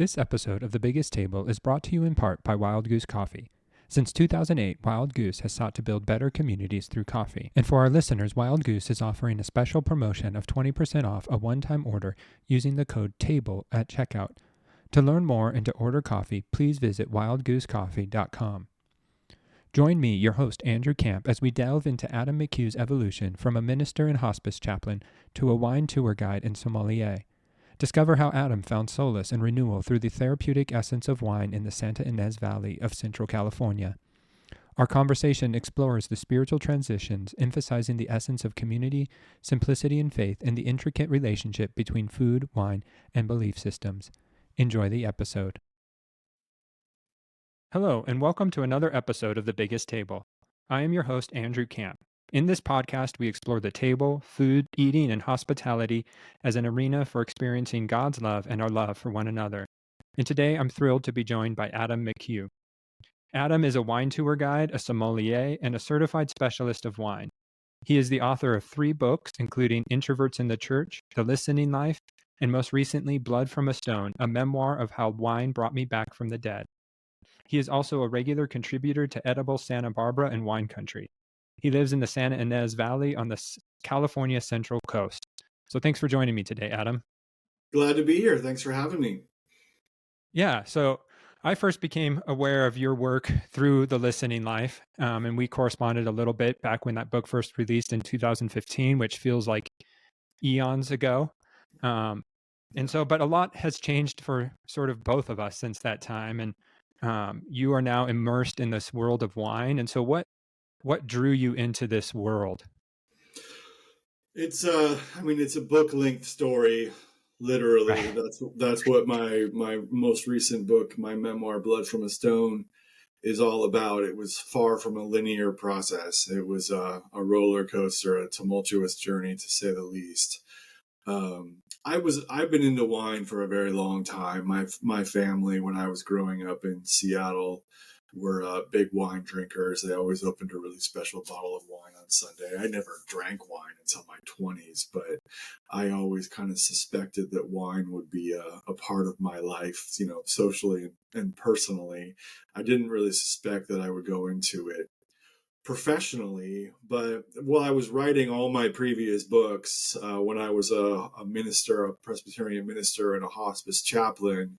This episode of The Biggest Table is brought to you in part by Wild Goose Coffee. Since 2008, Wild Goose has sought to build better communities through coffee. And for our listeners, Wild Goose is offering a special promotion of 20% off a one-time order using the code TABLE at checkout. To learn more and to order coffee, please visit wildgoosecoffee.com. Join me, your host, Andrew Camp, as we delve into Adam McHugh's evolution from a minister and hospice chaplain to a wine tour guide and sommelier. Discover how Adam found solace and renewal through the therapeutic essence of wine in the Santa Ynez Valley of Central California. Our conversation explores the spiritual transitions, emphasizing the essence of community, simplicity, and faith, and the intricate relationship between food, wine, and belief systems. Enjoy the episode. Hello, and welcome to another episode of The Biggest Table. I am your host, Andrew Camp. In this podcast, we explore the table, food, eating, and hospitality as an arena for experiencing God's love and our love for one another. And today, I'm thrilled to be joined by Adam McHugh. Adam is a wine tour guide, a sommelier, and a certified specialist of wine. He is the author of 3 books, including Introverts in the Church, The Listening Life, and most recently, Blood from a Stone, a memoir of how wine brought me back from the dead. He is also a regular contributor to Edible Santa Barbara and Wine Country. He lives in the Santa Ynez Valley on the California Central Coast. So thanks for joining me today, Adam. Glad to be here. Thanks for having me. Yeah, so I first became aware of your work through The Listening Life, and we corresponded a little bit back when that book first released in 2015, which feels like eons ago. But a lot has changed for sort of both of us since that time, and you are now immersed in this world of wine. And so what drew you into this world? It's a book-length story, literally. Right. That's what my most recent book, my memoir, Blood from a Stone, is all about. It was far from a linear process. It was a roller coaster, a tumultuous journey, to say the least. I've been into wine for a very long time. My family, when I was growing up in Seattle, were big wine drinkers. They always opened a really special bottle of wine on Sunday. I never drank wine until my 20s, but I always kind of suspected that wine would be a part of my life, socially and personally. I didn't really suspect that I would go into it professionally, but while I was writing all my previous books, when I was a minister, a Presbyterian minister and a hospice chaplain,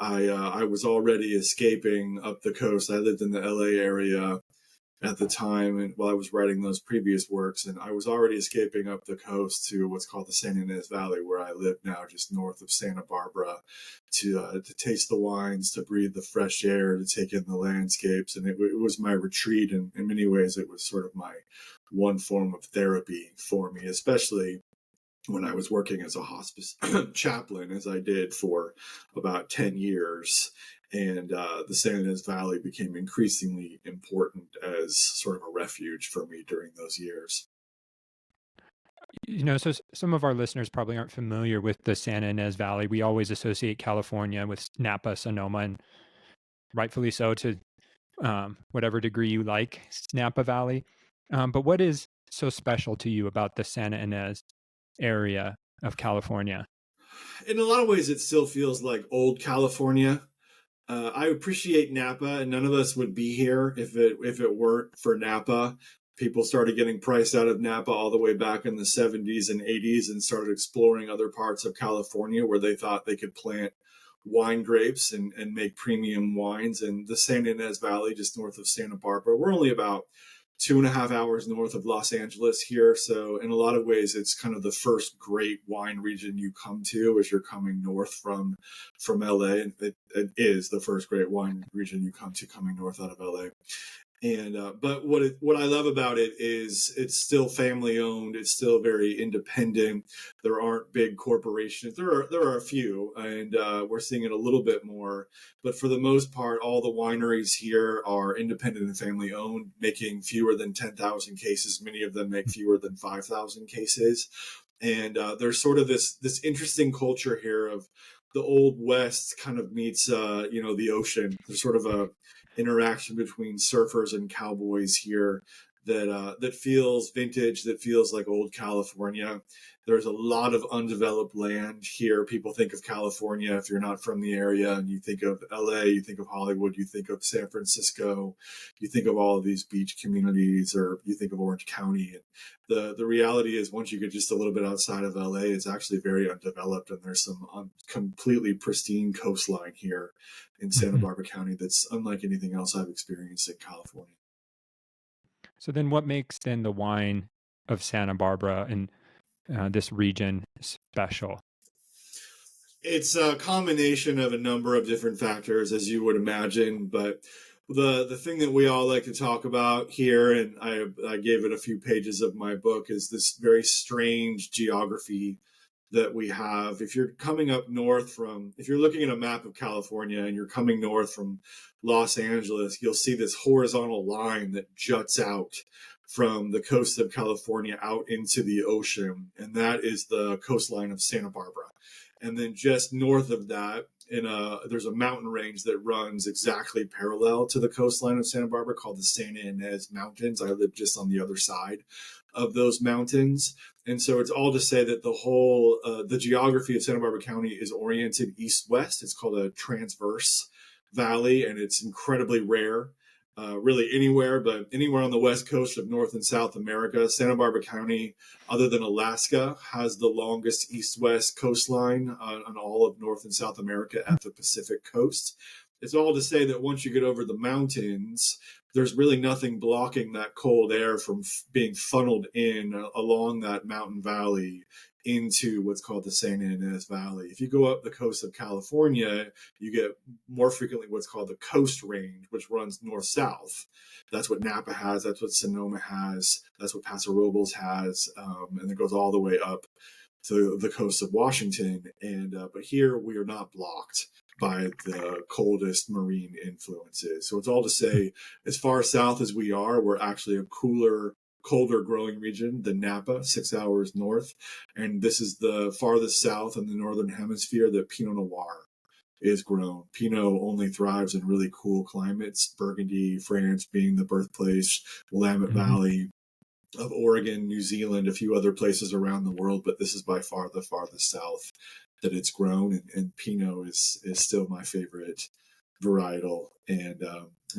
I was already escaping up the coast. I lived in the LA area at the time, and while I was writing those previous works, and I was already escaping up the coast to what's called the Santa Ynez Valley, where I live now, just north of Santa Barbara, to taste the wines, to breathe the fresh air, to take in the landscapes. And it was my retreat, and in many ways it was sort of my one form of therapy for me, especially when I was working as a hospice chaplain, as I did for about 10 years. And the Santa Ynez Valley became increasingly important as sort of a refuge for me during those years. So some of our listeners probably aren't familiar with the Santa Ynez Valley. We always associate California with Napa, Sonoma, and rightfully so, to whatever degree you like Napa Valley. But what is so special to you about the Santa Ynez area of California? In a lot of ways, it still feels like old California. I appreciate Napa, and none of us would be here if it weren't for Napa. People started getting priced out of Napa all the way back in the 70s and 80s and started exploring other parts of California where they thought they could plant wine grapes and make premium wines. And the Santa Ynez Valley, just north of Santa Barbara, we're only about 2.5 hours north of Los Angeles here. So in a lot of ways, it's kind of the first great wine region you come to as you're coming north from LA. And it is the first great wine region you come to coming north out of LA. And but what I love about it is it's still family owned. It's still very independent. There aren't big corporations. There are a few, and we're seeing it a little bit more. But for the most part, all the wineries here are independent and family owned, making fewer than 10,000 cases. Many of them make fewer than 5,000 cases. And there's sort of this interesting culture here of the Old West kind of meets the ocean. There's sort of a interaction between surfers and cowboys here that feels vintage, that feels like old California. There's a lot of undeveloped land here. People think of California, if you're not from the area, and you think of LA, you think of Hollywood, you think of San Francisco, you think of all of these beach communities, or you think of Orange County. And the reality is, once you get just a little bit outside of LA, it's actually very undeveloped, and there's some completely pristine coastline here in Santa Barbara County that's unlike anything else I've experienced in California. So then what makes then the wine of Santa Barbara and this region special? It's a combination of a number of different factors, as you would imagine, but the thing that we all like to talk about here, and I gave it a few pages of my book, is this very strange geography that we have. If you're coming up north if you're looking at a map of California and you're coming north from Los Angeles, you'll see this horizontal line that juts out from the coast of California out into the ocean, and that is the coastline of Santa Barbara. And then just north of that, there's a mountain range that runs exactly parallel to the coastline of Santa Barbara called the Santa Ynez Mountains. I live just on the other side of those mountains. And so it's all to say that the geography of Santa Barbara County is oriented east-west. It's called a transverse valley, and it's incredibly rare. Really anywhere, but anywhere on the west coast of North and South America. Santa Barbara County, other than Alaska, has the longest east-west coastline on all of North and South America at the Pacific coast. It's all to say that once you get over the mountains, there's really nothing blocking that cold air from being funneled in along that mountain valley into what's called the Santa Ynez Valley. If you go up the coast of California, you get more frequently what's called the Coast Range, which runs north-south. That's what Napa has. That's what Sonoma has. That's what Paso Robles has. And it goes all the way up to the coast of Washington. But here we are not blocked by the coldest marine influences. So it's all to say, as far south as we are, we're actually a colder growing region than Napa, 6 hours north. And this is the farthest south in the Northern Hemisphere that Pinot Noir is grown. Pinot only thrives in really cool climates, Burgundy, France being the birthplace, Willamette Valley of Oregon, New Zealand, a few other places around the world, but this is by far the farthest south that it's grown. And Pinot is still my favorite varietal.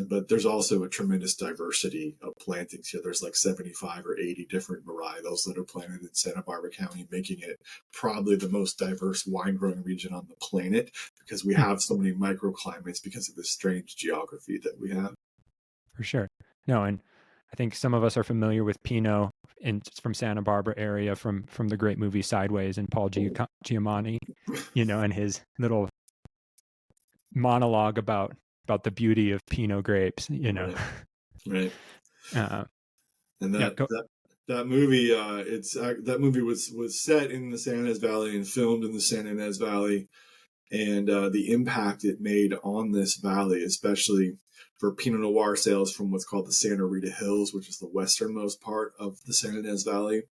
But there's also a tremendous diversity of plantings here. There's like 75 or 80 different varietals that are planted in Santa Barbara County, making it probably the most diverse wine growing region on the planet, because we have so many microclimates because of this strange geography that we have. For sure. No, and I think some of us are familiar with Pinot from Santa Barbara area from the great movie Sideways and Paul Giamatti, and his little monologue about the beauty of Pinot grapes, Right. And that movie, that movie was set in the Santa Ynez Valley and filmed in the Santa Ynez Valley, and the impact it made on this valley, especially for Pinot Noir sales from what's called the Santa Rita Hills, which is the westernmost part of the Santa Ynez Valley.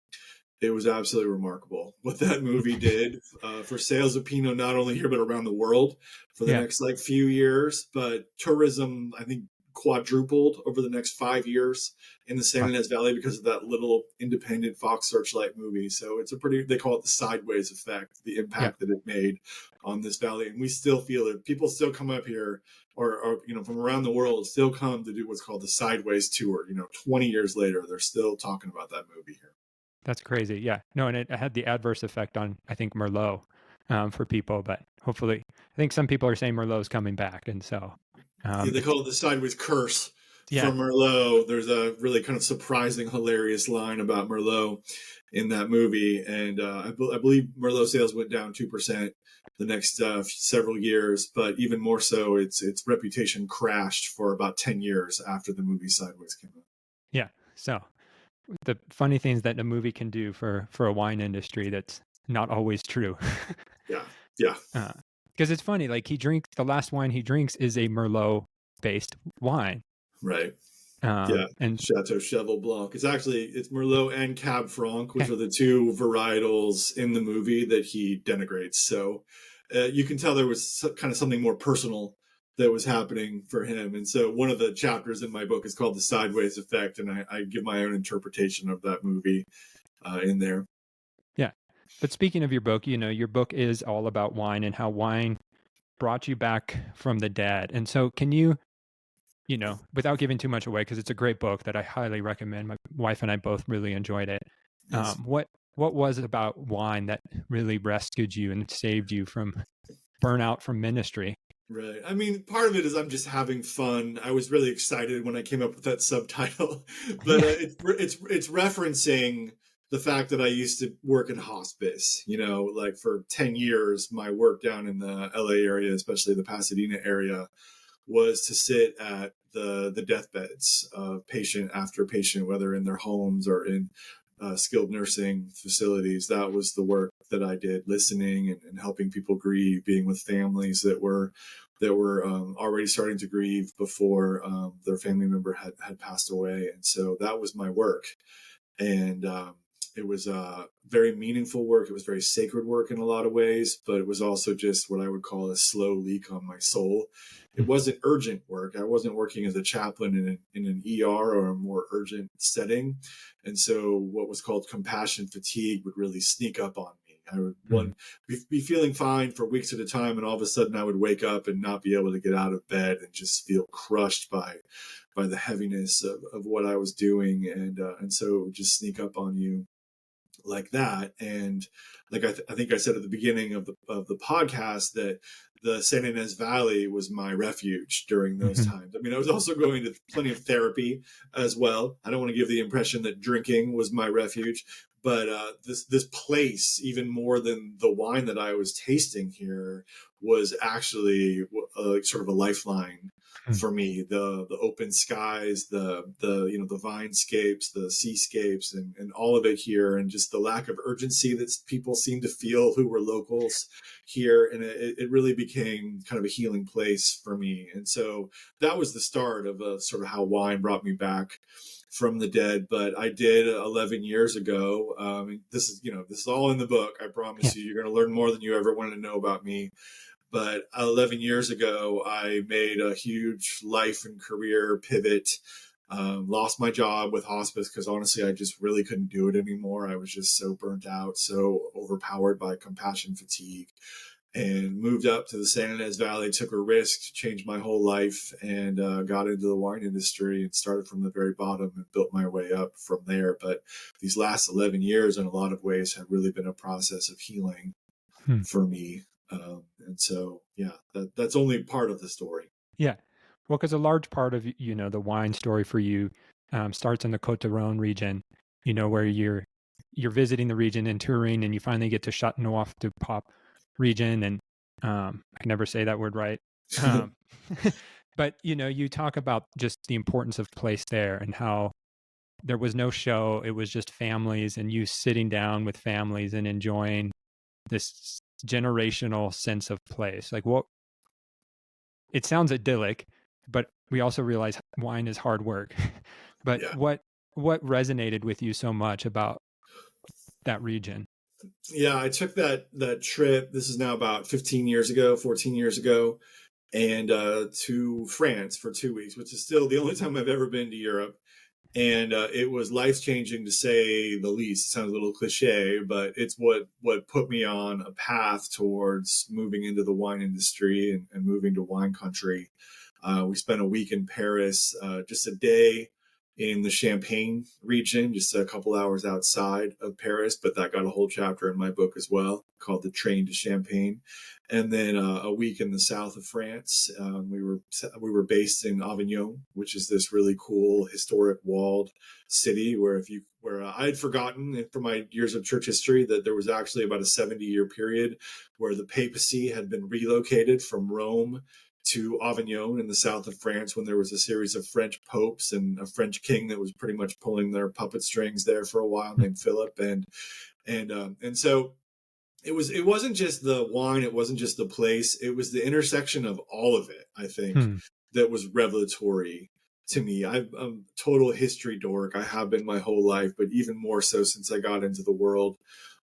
It was absolutely remarkable what that movie did for sales of Pinot, not only here, but around the world for the next few years. But tourism, I think, quadrupled over the next 5 years in the Santa Ynez Valley because of that little independent Fox Searchlight movie. So it's they call it the Sideways effect, the impact that it made on this valley. And we still feel it. People still come up here or from around the world still come to do what's called the Sideways tour. 20 years later, they're still talking about that movie here. That's crazy. Yeah. No, and it had the adverse effect on, I think, Merlot for people, but hopefully, I think some people are saying Merlot's coming back. And so they call it the Sideways curse from Merlot. There's a really kind of surprising, hilarious line about Merlot in that movie. And I believe Merlot sales went down 2% the next several years, but even more so, its reputation crashed for about 10 years after the movie Sideways came out. Yeah. So the funny things that a movie can do for a wine industry, that's not always true. Yeah. Because it's funny, like the last wine he drinks is a Merlot based wine. Right. And Chateau Cheval Blanc. It's Merlot and Cab Franc, which are the two varietals in the movie that he denigrates. So you can tell there was kind of something more personal that was happening for him. And so one of the chapters in my book is called The Sideways Effect, and I give my own interpretation of that movie in there. Yeah. But speaking of your book, your book is all about wine and how wine brought you back from the dead. And so can you, without giving too much away, because it's a great book that I highly recommend. My wife and I both really enjoyed it. Yes. What was it about wine that really rescued you and saved you from burnout from ministry? Right. I mean, part of it is I'm just having fun. I was really excited when I came up with that subtitle, but it's referencing the fact that I used to work in hospice. Like for 10 years, my work down in the LA area, especially the Pasadena area, was to sit at the deathbeds of patient after patient, whether in their homes or in skilled nursing facilities. That was the work that I did, listening and helping people grieve, being with families that were already starting to grieve before their family member had passed away. And so that was my work. And it was very meaningful work. It was very sacred work in a lot of ways, but it was also just what I would call a slow leak on my soul. It wasn't urgent work. I wasn't working as a chaplain in an ER or a more urgent setting. And so what was called compassion fatigue would really sneak up on me. I would be feeling fine for weeks at a time, and all of a sudden I would wake up and not be able to get out of bed and just feel crushed by the heaviness of what I was doing. And so it would just sneak up on you like that. And like I think I said at the beginning of the podcast that the Santa Ynez Valley was my refuge during those times. I mean, I was also going to plenty of therapy as well. I don't want to give the impression that drinking was my refuge, but this place, even more than the wine that I was tasting here, was actually sort of a lifeline for me. The open skies, the vinescapes, the seascapes, and all of it here, and just the lack of urgency that people seem to feel who were locals here, and it really became kind of a healing place for me. And so that was the start of sort of how wine brought me back from the dead. But I did 11 years ago. This is all in the book. I promise you, you're going to learn more than you ever wanted to know about me. But 11 years ago, I made a huge life and career pivot. Lost my job with hospice because honestly, I just really couldn't do it anymore. I was just so burnt out, so overpowered by compassion fatigue, and moved up to the Santa Ynez Valley, took a risk to change my whole life, and got into the wine industry and started from the very bottom and built my way up from there. But these last 11 years, in a lot of ways, have really been a process of healing for me. And so, yeah, that's only part of the story. Yeah. Well, because a large part of, the wine story for you starts in the Côte d'Aron region, where you're visiting the region and touring, and you finally get to Châteauneuf du Pape region. And I can never say that word right. But, you talk about just the importance of place there and how there was no show. It was just families and you sitting down with families and enjoying this generational sense of place. Like, it sounds idyllic, but we also realize wine is hard work. But Yeah. what resonated with you so much about that region? Yeah, I took that trip. This is now about 14 years ago, and to France for 2 weeks, which is still the only time I've ever been to Europe. And it was life-changing, to say the least. It sounds a little cliche, but it's what put me on a path towards moving into the wine industry and moving to wine country. We spent a week in Paris, just a day in the Champagne region, just a couple hours outside of Paris, but that got a whole chapter in my book as well, called The Train to Champagne. And then a week in the south of France. We were based in Avignon, which is this really cool historic walled city where I had forgotten from my years of church history that there was actually about a 70-year period where the papacy had been relocated from Rome to Avignon in the south of France, when there was a series of French popes and a French king that was pretty much pulling their puppet strings there for a while, named Philip. And so it wasn't just the wine, it wasn't just the place, it was the intersection of all of it, I think, that was revelatory to me. I'm a total history dork. I have been my whole life, but even more so since I got into the world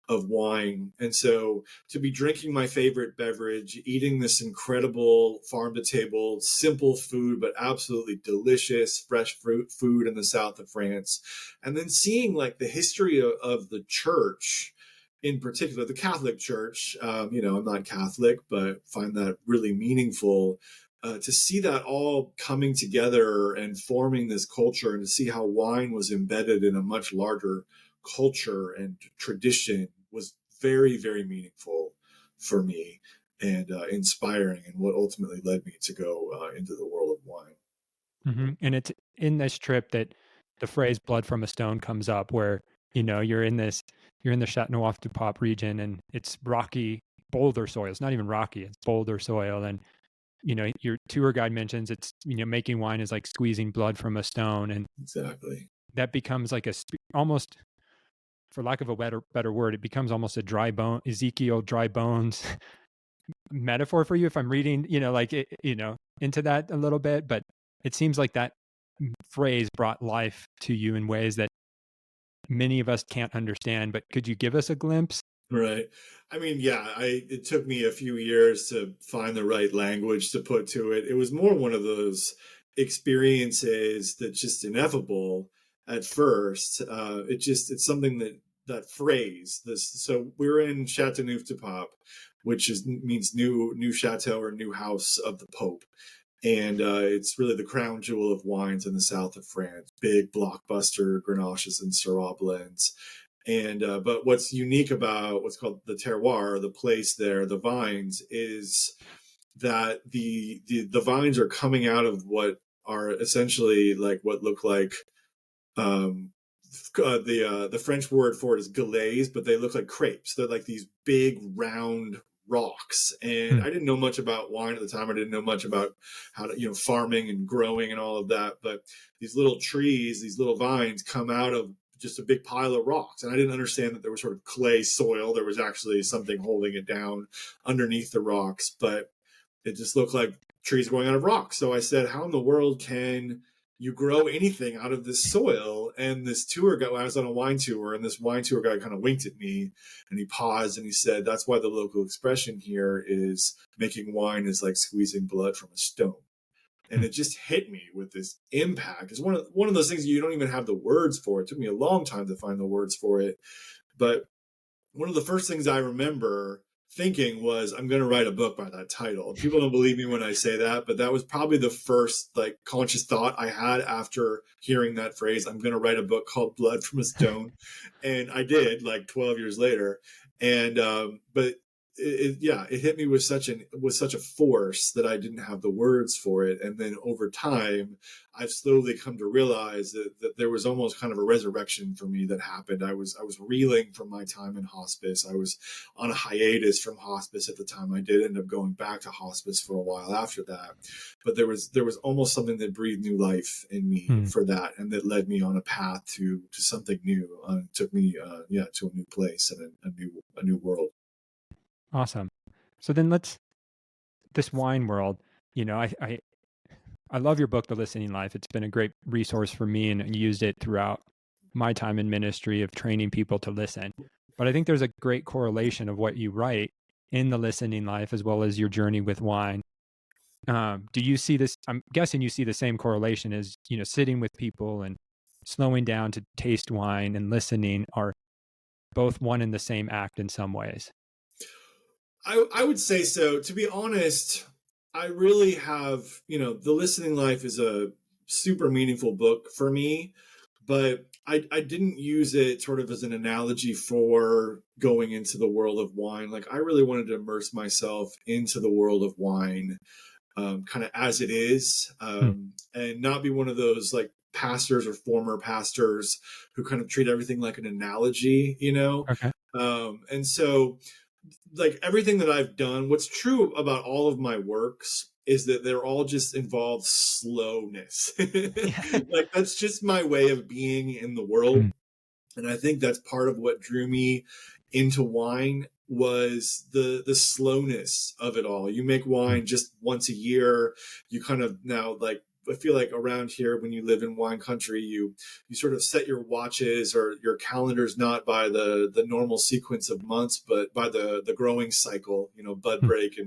of wine. And so to be drinking my favorite beverage, eating this incredible farm to table, simple food, but absolutely delicious, fresh fruit food in the south of France, and then seeing like the history of the church, in particular, the Catholic Church. I'm not Catholic, but find that really meaningful. To see that all coming together and forming this culture, and to see how wine was embedded in a much larger culture and tradition was very, very meaningful for me, and inspiring, and what ultimately led me to go into the world of wine. And it's in this trip that the phrase "blood from a stone" comes up, where you're in the Châteauneuf du Pape region, and it's rocky boulder soil. It's not even rocky; it's boulder soil, and your tour guide mentions it's making wine is like squeezing blood from a stone, and Exactly. that becomes like almost, for lack of a better word, it becomes almost a Ezekiel dry bones metaphor for you, if I'm reading into that a little bit. But it seems like that phrase brought life to you in ways that many of us can't understand. But could you give us a glimpse? Right. I mean, yeah, it took me a few years to find the right language to put to it. It was more one of those experiences that's just ineffable at first. It's something that phrase this. So we're in Châteauneuf du Pape, which means new chateau or new house of the Pope. And it's really the crown jewel of wines in the south of France. Big blockbuster Grenaches and Syrah blends. And but what's unique about what's called the terroir, the place there, the vines, is that the vines are coming out of what are essentially like what look like um, the French word for it is glaze, but they look like crepes. They're like these big round rocks. And Hmm. I didn't know much about wine at the time. I didn't know much about how to, farming and growing and all of that. But these little trees, these little vines come out of just a big pile of rocks. And I didn't understand that there was sort of clay soil. There was actually something holding it down underneath the rocks, but it just looked like trees growing out of rocks. So I said, how in the world can you grow anything out of this soil? And this tour guide, I was on a wine tour, and this wine tour guy kind of winked at me, and he paused and he said, that's why the local expression here is making wine is like squeezing blood from a stone. And it just hit me with this impact. It's one of those things you don't even have the words for. It took me a long time to find the words for it. But one of the first things I remember thinking was, I'm going to write a book by that title. People don't believe me when I say that, but that was probably the first like conscious thought I had after hearing that phrase. I'm going to write a book called Blood from a Stone. And I did, like 12 years later. And but it hit me with such a force that I didn't have the words for it. And then over time, I've slowly come to realize that there was almost kind of a resurrection for me that happened. I was reeling from my time in hospice. I was on a hiatus from hospice at the time. I did end up going back to hospice for a while after that, but there was almost something that breathed new life in me for that, and that led me on a path to something new. Took me to a new place and a new world. Awesome. So then this wine world, I love your book, The Listening Life. It's been a great resource for me, and I used it throughout my time in ministry of training people to listen. But I think there's a great correlation of what you write in The Listening Life as well as your journey with wine. Do you see this? I'm guessing you see the same correlation as, sitting with people and slowing down to taste wine and listening are both one and the same act in some ways. I would say so. To be honest, I really have, The Listening Life is a super meaningful book for me, but I didn't use it sort of as an analogy for going into the world of wine. Like, I really wanted to immerse myself into the world of wine, kind of as it is, and not be one of those like pastors or former pastors who kind of treat everything like an analogy, Okay. And so, like everything that I've done, what's true about all of my works is that they're all just involve slowness. Like, that's just my way of being in the world. And I think that's part of what drew me into wine was the slowness of it all. You make wine just once a year. You kind of now like I feel like around here, when you live in wine country, you sort of set your watches or your calendars not by the normal sequence of months, but by the growing cycle. Bud break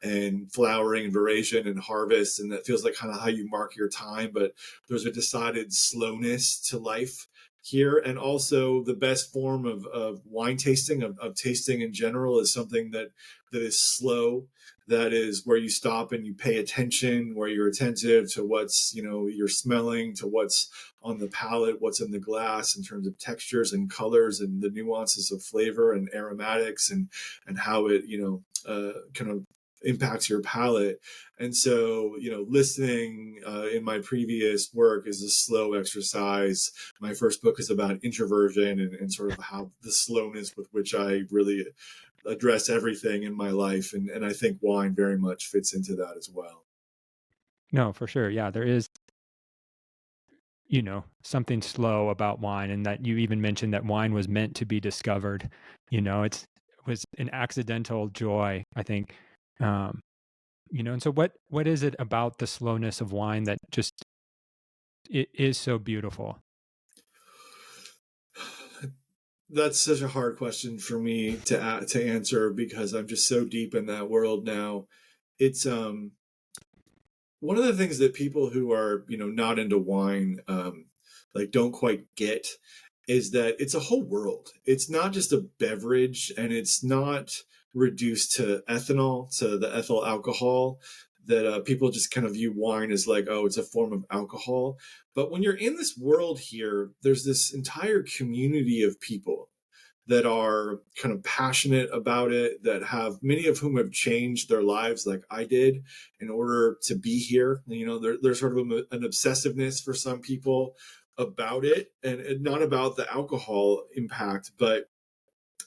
and flowering and veraison and harvest, and that feels like kind of how you mark your time. But there's a decided slowness to life here, and also the best form of wine tasting, of tasting in general, is something that is slow, that is where you stop and you pay attention, where you're attentive to what's you're smelling, to what's on the palate, what's in the glass in terms of textures and colors and the nuances of flavor and aromatics, and how it kind of impacts your palate. And so, listening in my previous work is a slow exercise. My first book is about introversion and sort of how the slowness with which I really address everything in my life. And I think wine very much fits into that as well. No, for sure. Yeah, there is, something slow about wine, and that you even mentioned that wine was meant to be discovered. It was an accidental joy, I think. And so what is it about the slowness of wine that just it is so beautiful? That's such a hard question for me to answer, because I'm just so deep in that world now. It's one of the things that people who are not into wine like don't quite get is that it's a whole world. It's not just a beverage, and it's not reduced to ethanol, to the ethyl alcohol that people just kind of view wine as like, oh, it's a form of alcohol. But when you're in this world here, there's this entire community of people that are kind of passionate about it, that have, many of whom have changed their lives like I did in order to be here. There's sort of an obsessiveness for some people about it, and not about the alcohol impact, but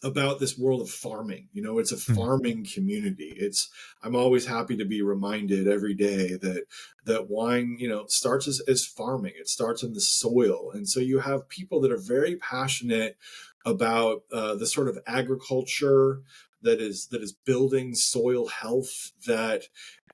about this world of farming. It's a farming community. I'm always happy to be reminded every day that wine, starts as farming. It starts in the soil. And so you have people that are very passionate about the sort of agriculture that is building soil health, that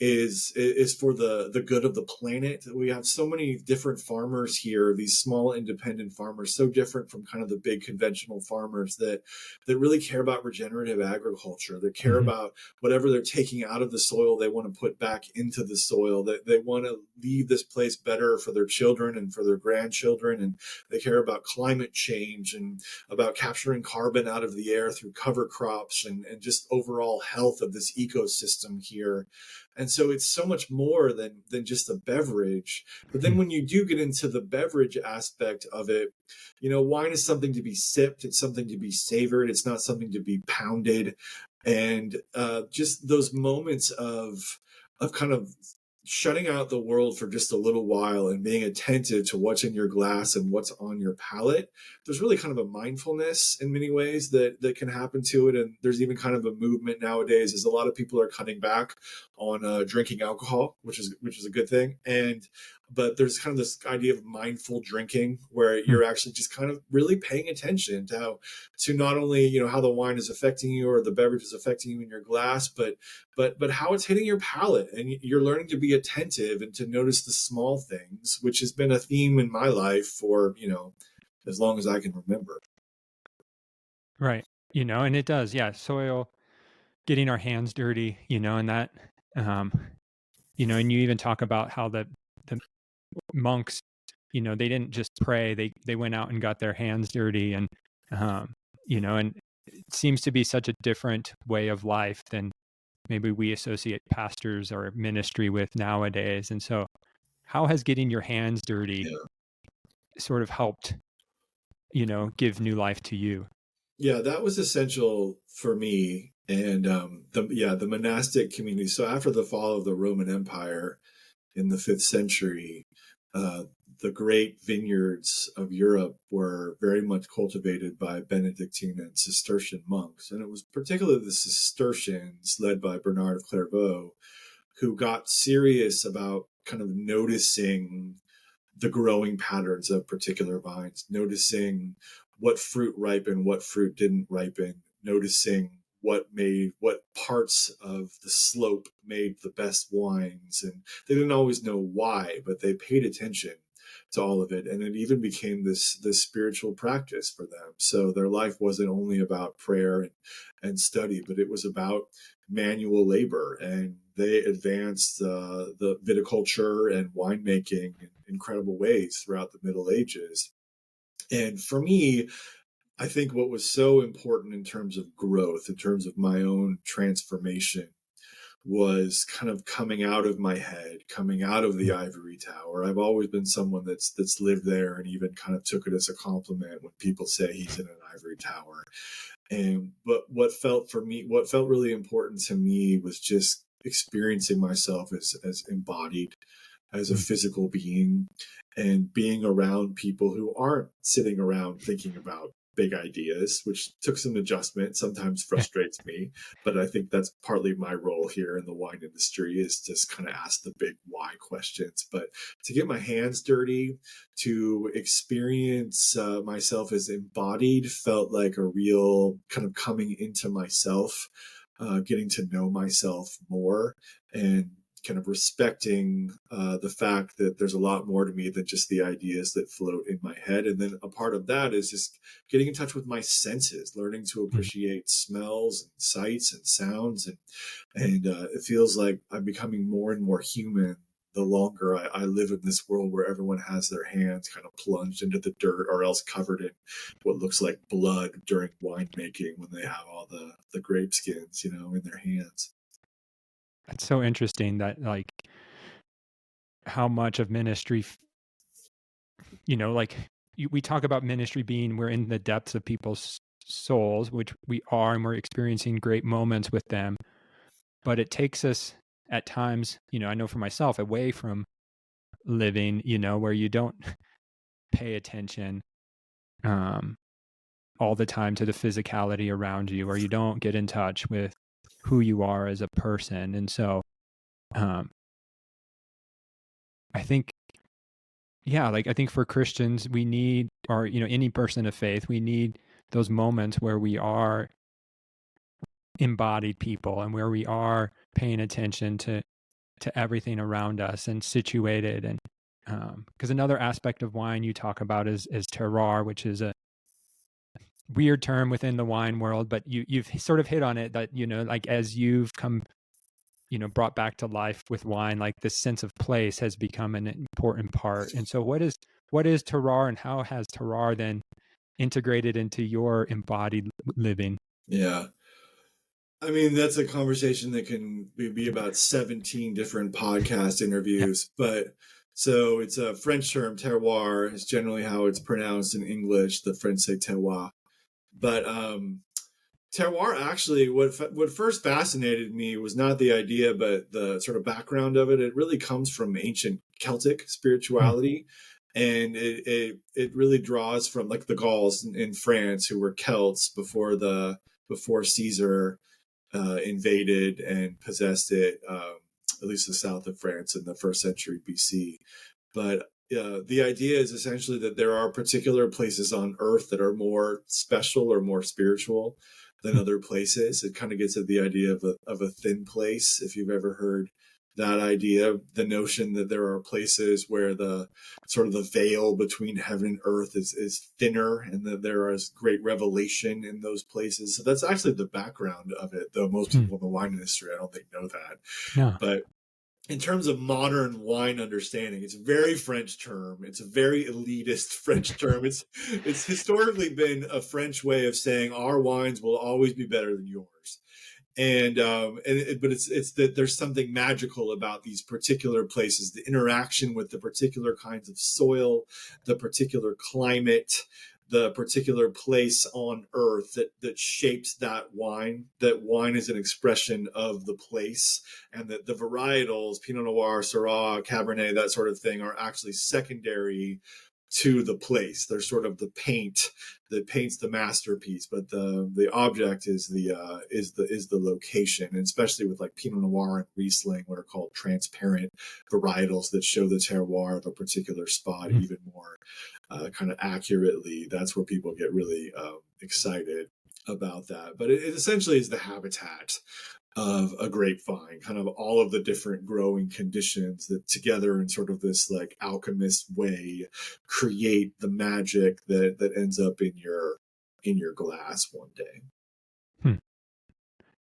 is for the good of the planet. We have so many different farmers here, these small independent farmers, so different from kind of the big conventional farmers that really care about regenerative agriculture, that care about whatever they're taking out of the soil, they want to put back into the soil, that they want to leave this place better for their children and for their grandchildren. And they care about climate change and about capturing carbon out of the air through cover crops, and just overall health of this ecosystem here. And so it's so much more than just a beverage. But then when you do get into the beverage aspect of it, wine is something to be sipped. It's something to be savored. It's not something to be pounded. And just those moments of kind of shutting out the world for just a little while and being attentive to what's in your glass and what's on your palate. There's really kind of a mindfulness in many ways that can happen to it. And there's even kind of a movement nowadays, as a lot of people are cutting back on drinking alcohol, which is a good thing. But there's kind of this idea of mindful drinking, where you're actually just kind of really paying attention to not only how the wine is affecting you or the beverage is affecting you in your glass, but how it's hitting your palate. And you're learning to be attentive and to notice the small things, which has been a theme in my life for as long as I can remember. Right. And it does, yeah. Soil, getting our hands dirty, and that, and you even talk about how the monks, they didn't just pray, they went out and got their hands dirty, and and it seems to be such a different way of life than maybe we associate pastors or ministry with nowadays. And so how has getting your hands dirty sort of helped, give new life to you? Yeah, that was essential for me. And the monastic community. So after the fall of the Roman Empire in the 5th century, the great vineyards of Europe were very much cultivated by Benedictine and Cistercian monks. And it was particularly the Cistercians, led by Bernard of Clairvaux, who got serious about kind of noticing the growing patterns of particular vines, noticing what fruit ripened, what fruit didn't ripen, noticing what parts of the slope made the best wines, and they didn't always know why, but they paid attention to all of it, and it even became this spiritual practice for them. So their life wasn't only about prayer and study, but it was about manual labor, and they advanced the viticulture and winemaking in incredible ways throughout the Middle Ages. And for me, I think what was so important in terms of growth, in terms of my own transformation, was kind of coming out of my head, coming out of the ivory tower. I've always been someone that's lived there, and even kind of took it as a compliment when people say he's in an ivory tower. But what felt really important to me was just experiencing myself as embodied, as a physical being, and being around people who aren't sitting around thinking about big ideas, which took some adjustment, sometimes frustrates me. But I think that's partly my role here in the wine industry, is just kind of ask the big why questions. But to get my hands dirty, to experience myself as embodied, felt like a real kind of coming into myself, getting to know myself more, and kind of respecting the fact that there's a lot more to me than just the ideas that float in my head. And then a part of that is just getting in touch with my senses, learning to appreciate smells and sights and sounds. And it feels like I'm becoming more and more human the longer I live in this world where everyone has their hands kind of plunged into the dirt, or else covered in what looks like blood during winemaking, when they have all the grape skins, in their hands. That's so interesting that, like, how much of ministry, we talk about ministry being, we're in the depths of people's souls, which we are, and we're experiencing great moments with them. But it takes us at times, I know for myself, away from living, where you don't pay attention all the time to the physicality around you, or you don't get in touch with who you are as a person. And so I think, I think for Christians, we need, or, any person of faith, we need those moments where we are embodied people, and where we are paying attention to everything around us and situated. And because another aspect of wine you talk about is terroir, which is a weird term within the wine world, but you've sort of hit on it, that, like, as you've come, brought back to life with wine, like, this sense of place has become an important part. And so what is terroir, and how has terroir then integrated into your embodied living? Yeah. I mean, that's a conversation that can be about 17 different podcast interviews. But so it's a French term, terroir is generally how it's pronounced in English. The French say terroir. But terroir, actually, what first fascinated me was not the idea, but the sort of background of it. It really comes from ancient Celtic spirituality. And it really draws from, like, the Gauls in France, who were Celts before Caesar invaded and possessed it, at least the south of France in the 1st century BC. But the idea is essentially that there are particular places on Earth that are more special or more spiritual than other places. It kind of gets at the idea of a thin place, if you've ever heard that idea, the notion that there are places where the sort of the veil between heaven and earth is thinner, and that there is great revelation in those places. So that's actually the background of it, though most people in the wine industry, I don't think, know that. No. But in terms of modern wine understanding, it's a very French term. It's a very elitist French term. It's historically been a French way of saying our wines will always be better than yours. But it's that there's something magical about these particular places, the interaction with the particular kinds of soil, the particular climate, the particular place on earth that shapes that wine. That wine is an expression of the place, and that the varietals, Pinot Noir, Syrah, Cabernet, that sort of thing, are actually secondary to the place. They're sort of the paint that paints the masterpiece, but the object is the location. And especially with, like, Pinot Noir and Riesling, what are called transparent varietals that show the terroir of a particular spot even more kind of accurately. That's where people get really excited. about that. But it essentially is the habitat of a grapevine, kind of all of the different growing conditions that together in sort of this like alchemist way create the magic that ends up in your glass one day. Hmm.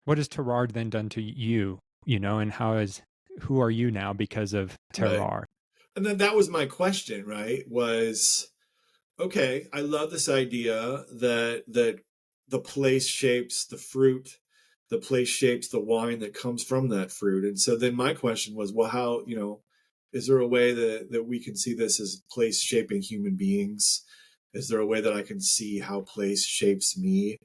What has Terroir then done to you, and who are you now because of Right. Terroir? And then that was my question, right? Was okay, I love this idea that the place shapes the fruit, the place shapes the wine that comes from that fruit. And so then my question was, well, how, is there a way that we can see this as place shaping human beings? Is there a way that I can see how place shapes me?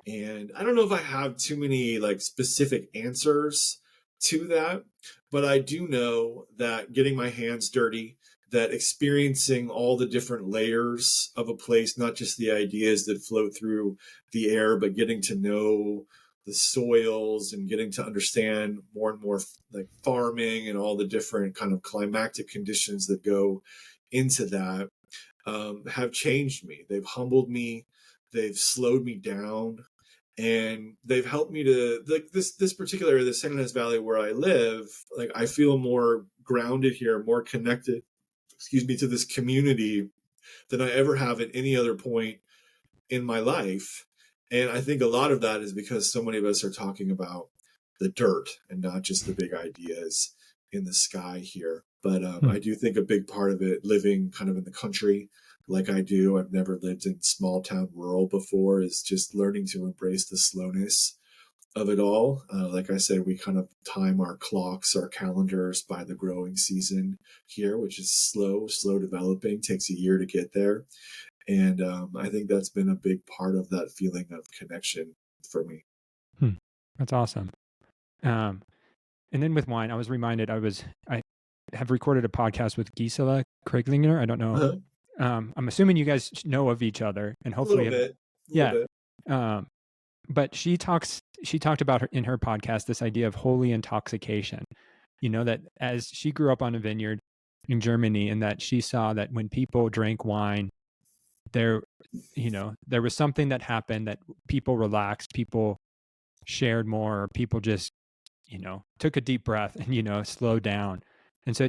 And I don't know if I have too many like specific answers to that, but I do know that getting my hands dirty, that experiencing all the different layers of a place, not just the ideas that float through the air, but getting to know the soils and getting to understand more and more like farming and all the different kind of climatic conditions that go into that, have changed me. They've humbled me. They've slowed me down, and they've helped me to like this particular area, the Santa Ynez Valley where I live. Like I feel more grounded here, more connected, excuse me, to this community than I ever have at any other point in my life. And I think a lot of that is because so many of us are talking about the dirt and not just the big ideas in the sky here. But Hmm. I do think a big part of it, living kind of in the country like I do, I've never lived in small town rural before, is just learning to embrace the slowness of it all. Like I said, we kind of time our clocks, our calendars by the growing season here, which is slow developing, takes a year to get there. And I think that's been a big part of that feeling of connection for me. Hmm. That's awesome. Um, and then with wine, I was reminded I have recorded a podcast with Gisela Kriglinger. I don't know. Uh-huh. I'm assuming you guys know of each other and A little hopefully have, bit, a little yeah. bit. Um, but she talked about in her podcast this idea of holy intoxication. That as she grew up on a vineyard in Germany, and that she saw that when people drank wine, there, there was something that happened, that people relaxed, people shared more, or people just, took a deep breath and, slowed down. And so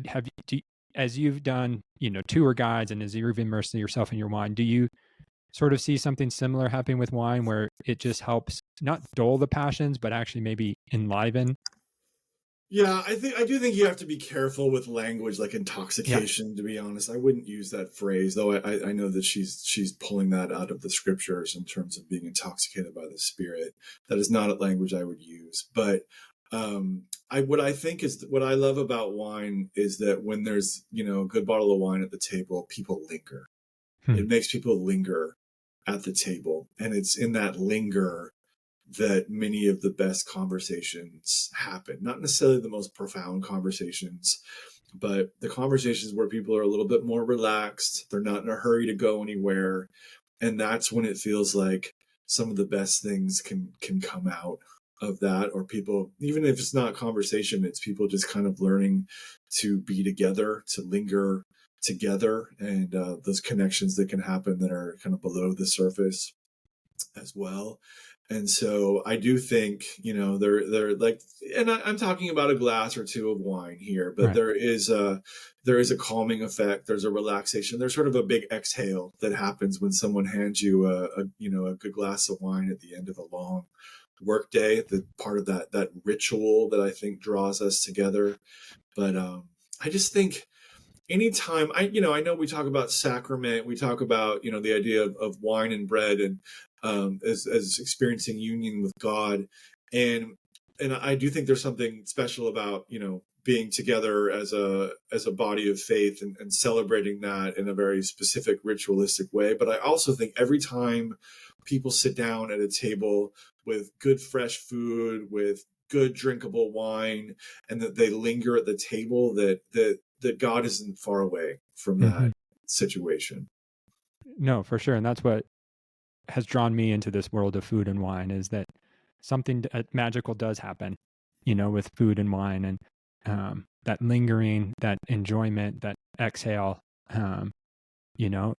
as you've done, tour guides, and as you've immersed yourself in your wine, do you sort of see something similar happening with wine, where it just helps not dull the passions, but actually maybe enliven? Yeah, I do think you have to be careful with language like Yeah. intoxication. To be honest, I wouldn't use that phrase, though. I know that she's pulling that out of the scriptures in terms of being intoxicated by the Spirit. That is not a language I would use. But I what I think is what I love about wine is that when there's a good bottle of wine at the table, people linger. Hmm. It makes people linger at the table, and it's in that linger that many of the best conversations happen. Not necessarily the most profound conversations, but the conversations where people are a little bit more relaxed. They're not in a hurry to go anywhere. And that's when it feels like some of the best things can come out of that. Or people, even if it's not conversation, it's people just kind of learning to be together, to linger together, and those connections that can happen that are kind of below the surface as well. And so I do think, they're like, and I'm talking about a glass or two of wine here, but Right. there is a calming effect. There's a relaxation. There's sort of a big exhale that happens when someone hands you a good glass of wine at the end of a long work day. The part of that ritual that I think draws us together. But I just think anytime I know we talk about sacrament, we talk about the idea of wine and bread, and as experiencing union with God, and I do think there's something special about being together as a body of faith, and celebrating that in a very specific ritualistic way. But I also think every time people sit down at a table with good fresh food, with good drinkable wine, and that they linger at the table, that God isn't far away from Mm-hmm. that situation. No, for sure. And that's what has drawn me into this world of food and wine, is that something magical does happen, with food and wine, and that lingering, that enjoyment, that exhale,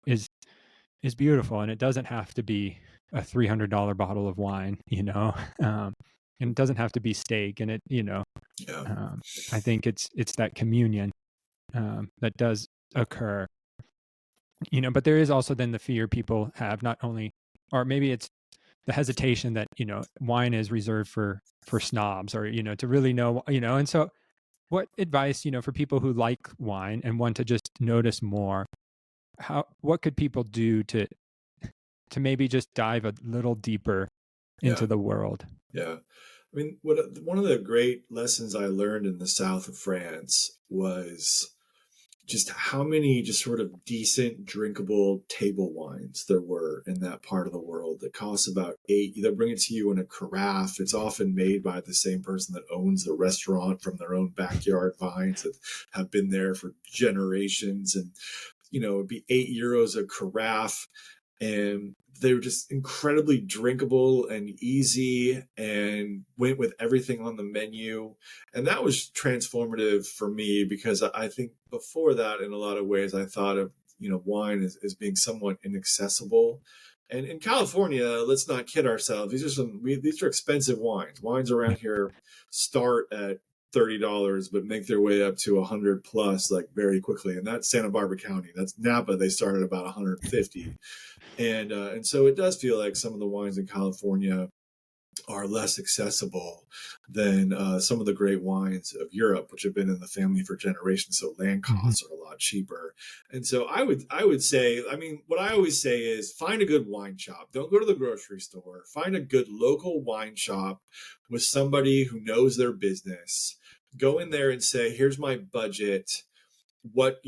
is beautiful. And it doesn't have to be a $300 bottle of wine, and it doesn't have to be steak. And Yeah. I think it's that communion that does occur, but there is also then the fear people have, not only, or maybe it's the hesitation that, wine is reserved for snobs, or, to really know, and so what advice, for people who like wine and want to just notice more, what could people do to maybe just dive a little deeper Yeah. into the world? Yeah. I mean, one of the great lessons I learned in the south of France was just how many just sort of decent drinkable table wines there were in that part of the world that costs about they'll bring it to you in a carafe. It's often made by the same person that owns the restaurant from their own backyard vines that have been there for generations. And, it'd be €8 a carafe. And they were just incredibly drinkable and easy and went with everything on the menu. And that was transformative for me, because I think before that, in a lot of ways, I thought of, wine as being somewhat inaccessible. And in California, let's not kid ourselves. These are expensive wines. Wines around here start at $30, but make their way up to 100 plus, like, very quickly. And that's Santa Barbara County. That's Napa. They started about 150. And so it does feel like some of the wines in California are less accessible than some of the great wines of Europe, which have been in the family for generations. So land costs are a lot cheaper. And so I would say, I mean, what I always say is find a good wine shop. Don't go to the grocery store. Find a good local wine shop with somebody who knows their business. Go in there and say, here's my budget. What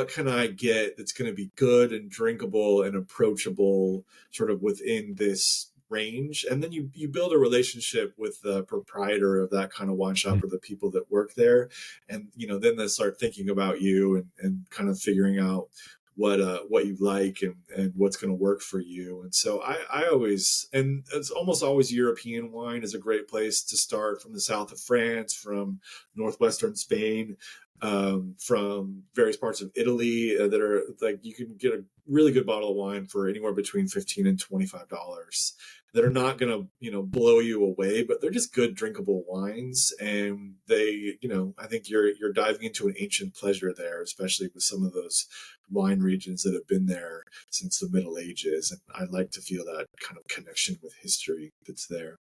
can I get that's going to be good and drinkable and approachable, sort of within this range. And then you build a relationship with the proprietor of that kind of wine shop, or the people that work there. And then they start thinking about you, and kind of figuring out what you like, and what's going to work for you. And so I always, and it's almost always European wine is a great place to start, from the south of France, from northwestern Spain, from various parts of Italy, that are like, you can get a really good bottle of wine for anywhere between $15 and $25, that are not going to, blow you away, but they're just good drinkable wines. And they, I think you're diving into an ancient pleasure there, especially with some of those wine regions that have been there since the Middle Ages. And I like to feel that kind of connection with history that's there.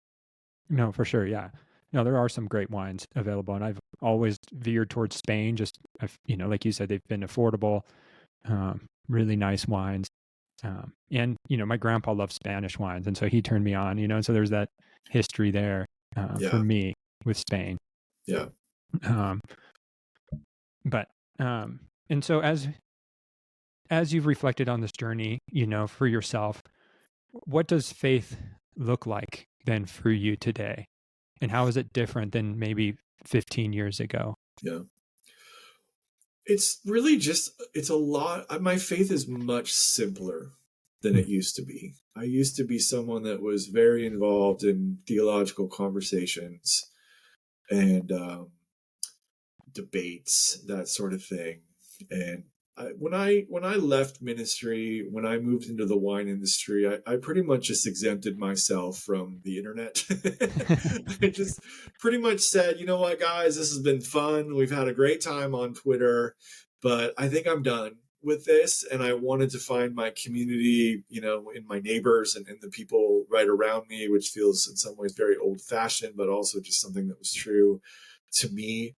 No, for sure. Yeah. No, there are some great wines available, and I've always veered towards Spain. Just, like you said, they've been affordable, really nice wines. And, my grandpa loved Spanish wines, and so he turned me on, and so there's that history there for Yeah. me with Spain. Yeah. But, and so as you've reflected on this journey, for yourself, what does faith look like then for you today? And how is it different than maybe 15 years ago? Yeah. It's really just, it's a lot. My faith is much simpler than it used to be. I used to be someone that was very involved in theological conversations and debates, that sort of thing. And when I left ministry, when I moved into the wine industry, I pretty much just exempted myself from the internet. I just pretty much said, you know what, guys, this has been fun. We've had a great time on Twitter, but I think I'm done with this. And I wanted to find my community, in my neighbors and in the people right around me, which feels in some ways very old fashioned, but also just something that was true to me.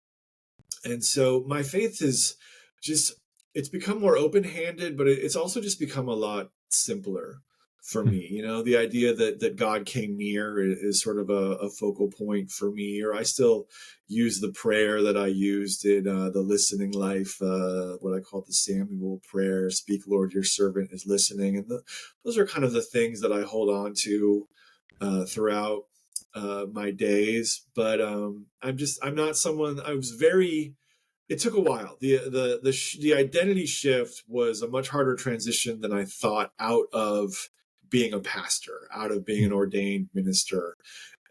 And so my faith is just, it's become more open-handed, but it's also just become a lot simpler for me. The idea that God came near is sort of a focal point for me. Or I still use the prayer that I used in the listening life, what I call the Samuel prayer: "Speak, Lord, your servant is listening." And those are kind of the things that I hold on to throughout my days. But I'm not someone. It took a while. The identity shift was a much harder transition than I thought, out of being a pastor, out of being an ordained minister,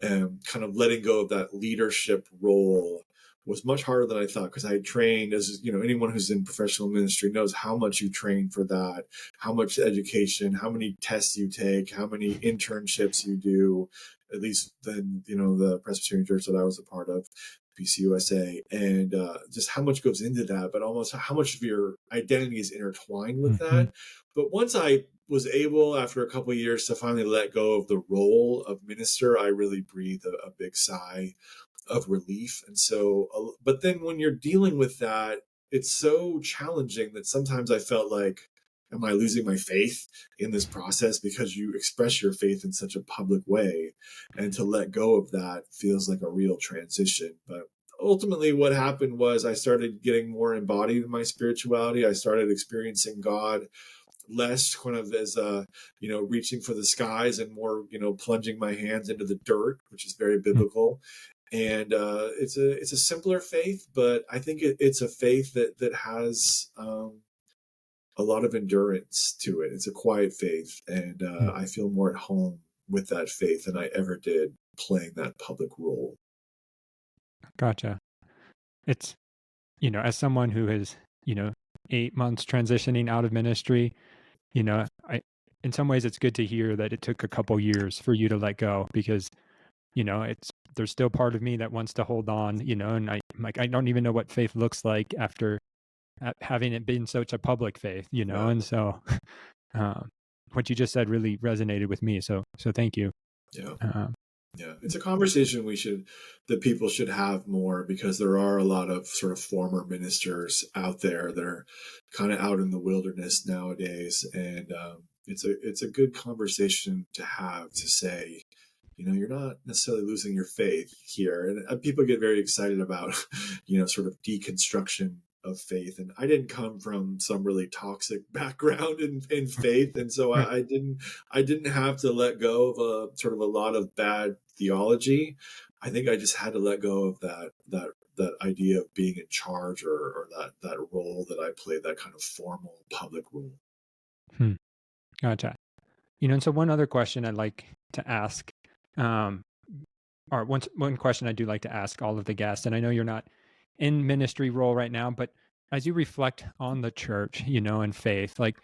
and kind of letting go of that leadership role was much harder than I thought, because I had trained, as you know, anyone who's in professional ministry knows how much you train for that, how much education, how many tests you take, how many internships you do, at least then, you know, the Presbyterian church that I was a part of, PCUSA, and just how much goes into that, but almost how much of your identity is intertwined with Mm-hmm. that. But once I was able, after a couple of years, to finally let go of the role of minister, I really breathed a big sigh of relief. And so, but then when you're dealing with that, it's so challenging that sometimes I felt like, am I losing my faith in this process? Because you express your faith in such a public way, and to let go of that feels like a real transition. But ultimately, what happened was I started getting more embodied in my spirituality. I started experiencing God less kind of as you know, reaching for the skies, and more, you know, plunging my hands into the dirt, which is very biblical. And it's a simpler faith, but I think it's a faith that has a lot of endurance to it. It's a quiet faith, and I feel more at home with that faith than I ever did playing that public role. Gotcha. It's, you know, as someone who has, you know, 8 months transitioning out of ministry, you know, in some ways it's good to hear that it took a couple years for you to let go, because, you know, there's still part of me that wants to hold on, you know, and I don't even know what faith looks like after having it been such a public faith, you know, Yeah, and so um, what you just said really resonated with me. So thank you. yeah. Um, Yeah, it's a conversation that people should have more, because there are a lot of sort of former ministers out there that are kind of out in the wilderness nowadays, and it's a good conversation to have, to say, you know, you're not necessarily losing your faith here, and people get very excited about, you know, sort of deconstruction of faith. And I didn't come from some really toxic background in faith, and so right. I didn't have to let go of a sort of a lot of bad theology. I think I just had to let go of that idea of being in charge, or that role that I played, that kind of formal public role. Hmm. Gotcha. You know, and so one other question I'd like to ask, um, or one question I do like to ask all of the guests, and I know you're not in ministry role right now, but as you reflect on the church, you know, and faith, like,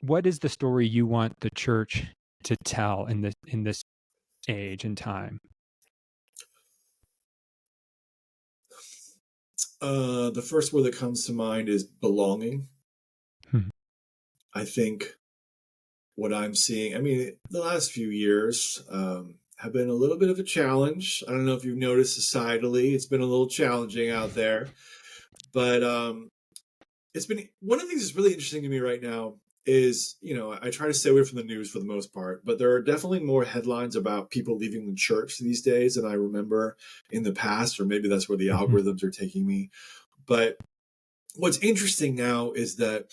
what is the story you want the church to tell in this age and time? The first word that comes to mind is belonging. Hmm. I think what I'm seeing, I mean, the last few years have been a little bit of a challenge. I don't know if you've noticed societally, it's been a little challenging out there. But it's been one of the things that's really interesting to me right now is, you know, I try to stay away from the news for the most part, but there are definitely more headlines about people leaving the church these days than I remember in the past, or maybe that's where the Hmm. algorithms are taking me. But what's interesting now is that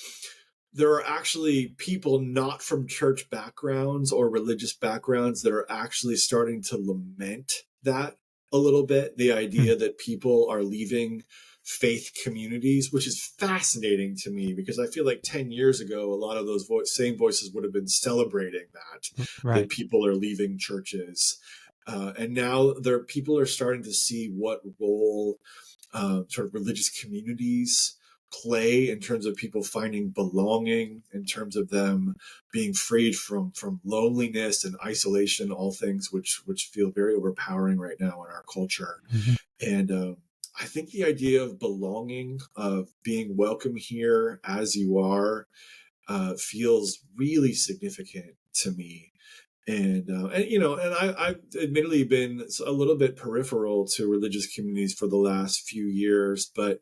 there are actually people not from church backgrounds or religious backgrounds that are actually starting to lament that a little bit. The Hmm. idea that people are leaving faith communities, which is fascinating to me, because I feel like 10 years ago, a lot of those same voices would have been celebrating that Right. people are leaving churches. And now people are starting to see what role sort of religious communities play in terms of people finding belonging, in terms of them being freed from loneliness and isolation, all things which feel very overpowering right now in our culture. Hmm. And I think the idea of belonging, of being welcome here as you are, feels really significant to me. And you know, and I've admittedly been a little bit peripheral to religious communities for the last few years, but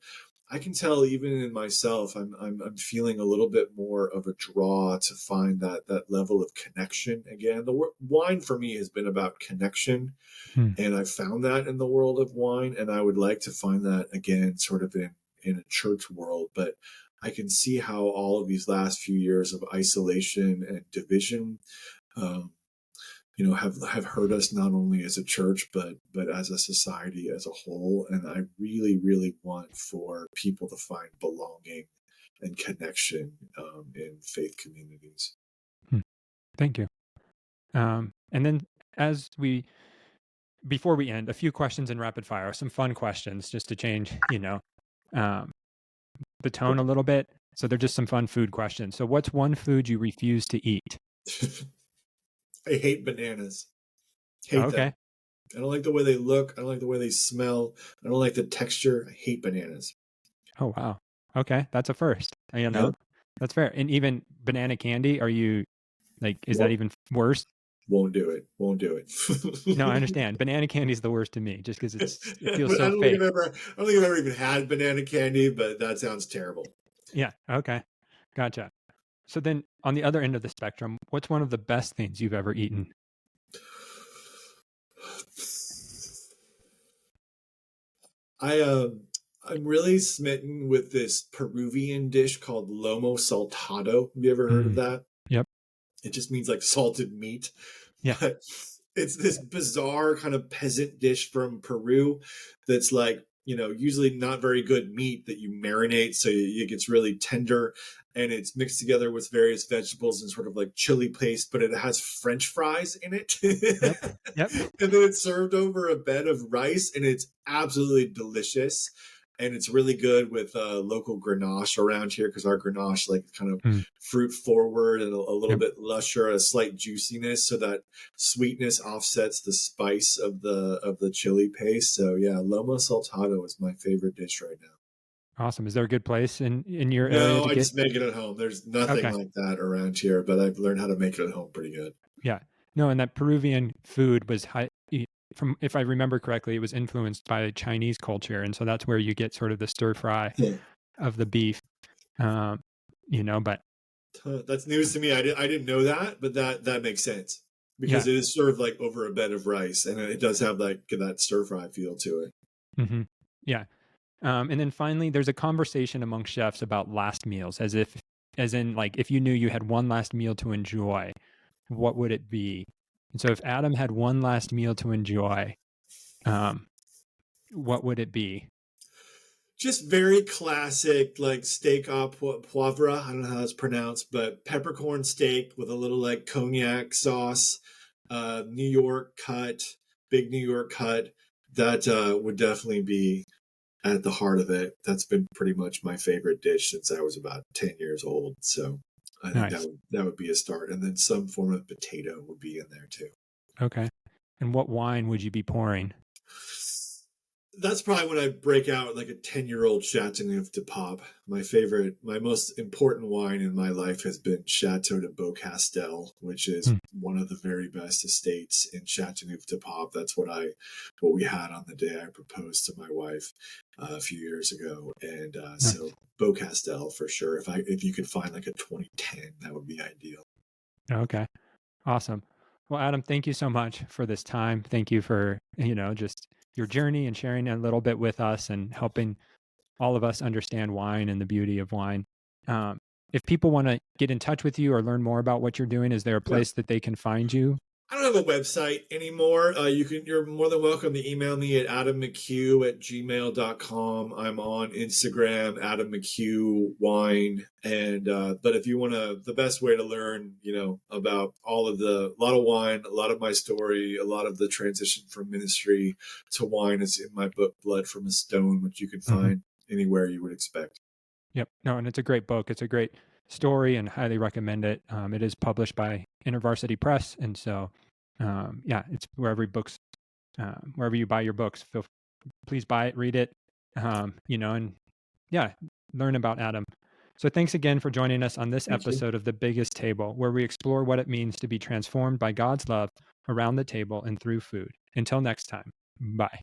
I can tell even in myself, I'm feeling a little bit more of a draw to find that level of connection again. Wine for me has been about connection, Hmm. and I found that in the world of wine, and I would like to find that again, sort of in a church world. But I can see how all of these last few years of isolation and division, um, you know, have hurt us, not only as a church but as a society as a whole. And I really want for people to find belonging and connection in faith communities. Hmm. Thank you. And then as we before we end, a few questions in rapid fire, some fun questions just to change, the tone a little bit. So they're just some fun food questions. So what's one food you refuse to eat? I hate bananas. Hate them. Okay. I don't like the way they look. I don't like the way they smell. I don't like the texture. I hate bananas. Oh, wow. Okay. That's a first. Yep. That's fair. And even banana candy, are you like, is that even worse? Won't do it. Won't do it. No, I understand. Banana candy is the worst to me just because it feels But so fake. I don't think I've ever even had banana candy, but that sounds terrible. Yeah. Okay. Gotcha. So then on the other end of the spectrum, what's one of the best things you've ever eaten? I'm really smitten with this Peruvian dish called lomo saltado. Have you ever heard of that? Yep. It just means like salted meat. Yeah. But it's this bizarre kind of peasant dish from Peru that's like, usually not very good meat that you marinate so it gets really tender, and it's mixed together with various vegetables and sort of like chili paste, but it has French fries in it. Yep. And then it's served over a bed of rice, and it's absolutely delicious. And it's really good with local Grenache around here, because our Grenache like kind of fruit forward and a little bit lusher, a slight juiciness, so that sweetness offsets the spice of the chili paste. So yeah, lomo saltado is my favorite dish right now. Awesome. Is there a good place in your area No, to I get? just make it at home. There's nothing like that around here, but I've learned how to make it at home pretty good. Yeah. No, and that Peruvian food was from, if I remember correctly, it was influenced by Chinese culture, and so that's where you get sort of the stir fry of the beef. But that's news to me. I didn't know that, but that makes sense, because it is served like over a bed of rice, and it does have like that stir fry feel to it. Mm-hmm. Yeah. And then finally, there's a conversation among chefs about last meals, as in like, if you knew you had one last meal to enjoy, what would it be? And so if Adam had one last meal to enjoy, what would it be? Just very classic, like steak au poivre. I don't know how that's pronounced, but peppercorn steak with a little like cognac sauce, New York cut, big New York cut. That would definitely be at the heart of it. That's been pretty much my favorite dish since I was about 10 years old. So I think that would be a start. And then some form of potato would be in there too. Okay. And what wine would you be pouring? That's probably when I break out like a 10-year-old Chateauneuf de Pape. My most important wine in my life has been Chateau de Beaucastel, which is one of the very best estates in Chateauneuf de Pape. That's what we had on the day I proposed to my wife a few years ago. And so Beaucastel for sure. If you could find like a 2010, that would be ideal. Okay. Awesome. Well, Adam, thank you so much for this time. Thank you for, just your journey and sharing a little bit with us and helping all of us understand wine and the beauty of wine. If people want to get in touch with you or learn more about what you're doing, is there a place that they can find you? I don't have a website anymore. You're more than welcome to email me at adammchugh@gmail.com. I'm on Instagram, Adam McHugh Wine. And, but if you want the best way to learn, about a lot of wine, a lot of my story, a lot of the transition from ministry to wine is in my book, Blood from a Stone, which you can find anywhere you would expect. Yep. No, and it's a great book. It's a great story and highly recommend it. It is published by InterVarsity Press. And so, it's wherever you buy your books, please buy it, read it, and learn about Adam. So thanks again for joining us on this episode of The Biggest Table, where we explore what it means to be transformed by God's love around the table and through food. Until next time, bye.